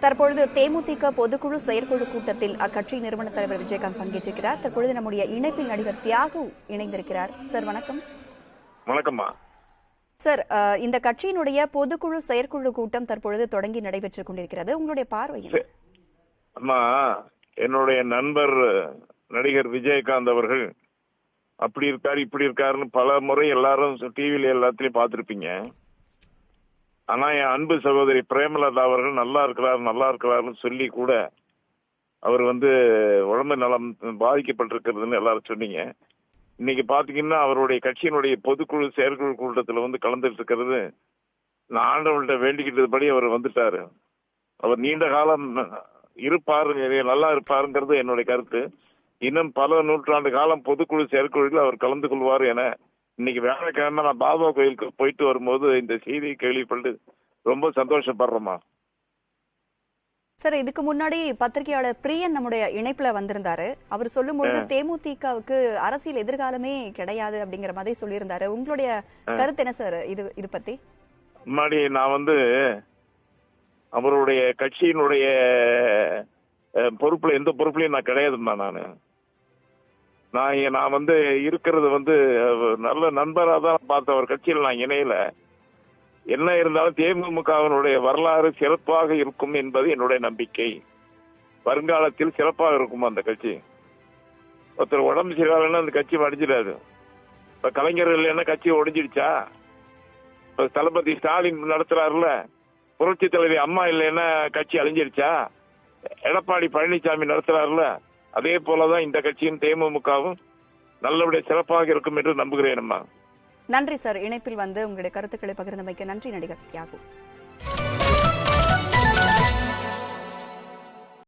தற்பொழுது தேமுதிக பொதுக்குழு செயற்குழு கூட்டத்தில் அக்கட்சி நிறுவன தலைவர் விஜயகாந்த் பங்கேற்றிருக்கிறார். தற்பொழுது நம்முடைய இணைப்பில் நடிகர் தியாகு இணைந்திருக்கிறார். சார் வணக்கம். வணக்கம்மா. சார், இந்த கட்சியினுடைய பொதுக்குழு செயற்குழு கூட்டம் தற்பொழுது தொடங்கி நடைபெற்றுக் கொண்டிருக்கிறது. உங்களுடைய பார்வை? அம்மா, என்னுடைய நண்பர் நடிகர் விஜயகாந்த் அவர்கள் அப்படி இருக்காரு இப்படி இருக்காருன்னு பல முறை எல்லாரும் டிவில எல்லாத்திலையும் பார்த்திருப்பீங்க. ஆனா என் அன்பு சகோதரி பிரேமலதா அவர்கள் நல்லா இருக்கிறாருன்னு சொல்லி கூட அவர் உடம்பு நலம் பாதிக்கப்பட்டிருக்கிறதுன்னு எல்லாரும் சொன்னீங்க. இன்னைக்கு பாத்தீங்கன்னா அவருடைய கட்சியினுடைய பொதுக்குழு செயற்குழு கூட்டத்தில் கலந்துட்டு இருக்கிறது. நான் ஆண்டவன்கிட்ட வேண்டிக்கிட்டபடி அவர் வந்துட்டாரு. அவர் நீண்ட காலம் நல்லா இருப்பாருங்கிறது என்னுடைய கருத்து. இன்னும் பல நூற்றாண்டு காலம் பொதுக்குழு செயற்குழுவில் அவர் கலந்து கொள்வார் என இன்னைக்கு வேலைக்கிழமை நான் பாபா கோயிலுக்கு போயிட்டு வரும்போது இந்த செய்தியை கேள்விப்பட்டு ரொம்ப சந்தோஷப்படுறோமா. சார், இதுக்கு முன்னாடி பத்திரிகையாளர் பிரியன் நம்முடைய இணைப்புல வந்திருந்தாரு. அவர் சொல்லும்போது தேமுதிகவுக்கு அரசியல் எதிர்காலமே கிடையாது அப்படிங்கிற மாதிரி சொல்லியிருந்தாரு. உங்களுடைய கருத்து என்ன சார் இது பத்தி? முன்னாடி நான் அவருடைய கட்சியினுடைய பொறுப்புல எந்த பொறுப்புலையும் நான் கிடையாதுமா. நான் இருக்கிறது நல்ல நண்பராக தான் பார்த்த அவர் கட்சியில் நான் இணையல. என்ன இருந்தாலும் தேமுதிகவினுடைய வரலாறு சிறப்பாக இருக்கும் என்பது என்னுடைய நம்பிக்கை. வருங்காலத்தில் சிறப்பாக இருக்கும் அந்த கட்சி. ஒருத்தர் உடம்பு சரியில்லைன்னா அந்த கட்சி அடிஞ்சிடாது. இப்ப கலைஞர்கள் இல்லைன்னா கட்சி ஒடிஞ்சிடுச்சா? இப்ப தளபதி ஸ்டாலின் நடத்துறாருல, புரட்சி தலைவி அம்மா இல்லைன்னா கட்சி அழிஞ்சிருச்சா? எடப்பாடி பழனிசாமி நடத்துறாருல, அதே போலதான் இந்த கட்சியும் தேமுதிகவும் நல்லபடியாக சிறப்பாக இருக்கும் என்று நம்புகிறேன். நன்றி சார். இணைப்பில் உங்களுடைய கருத்துக்களை பகிர்ந்தமைக்க நன்றி நடிகர் தியாகு.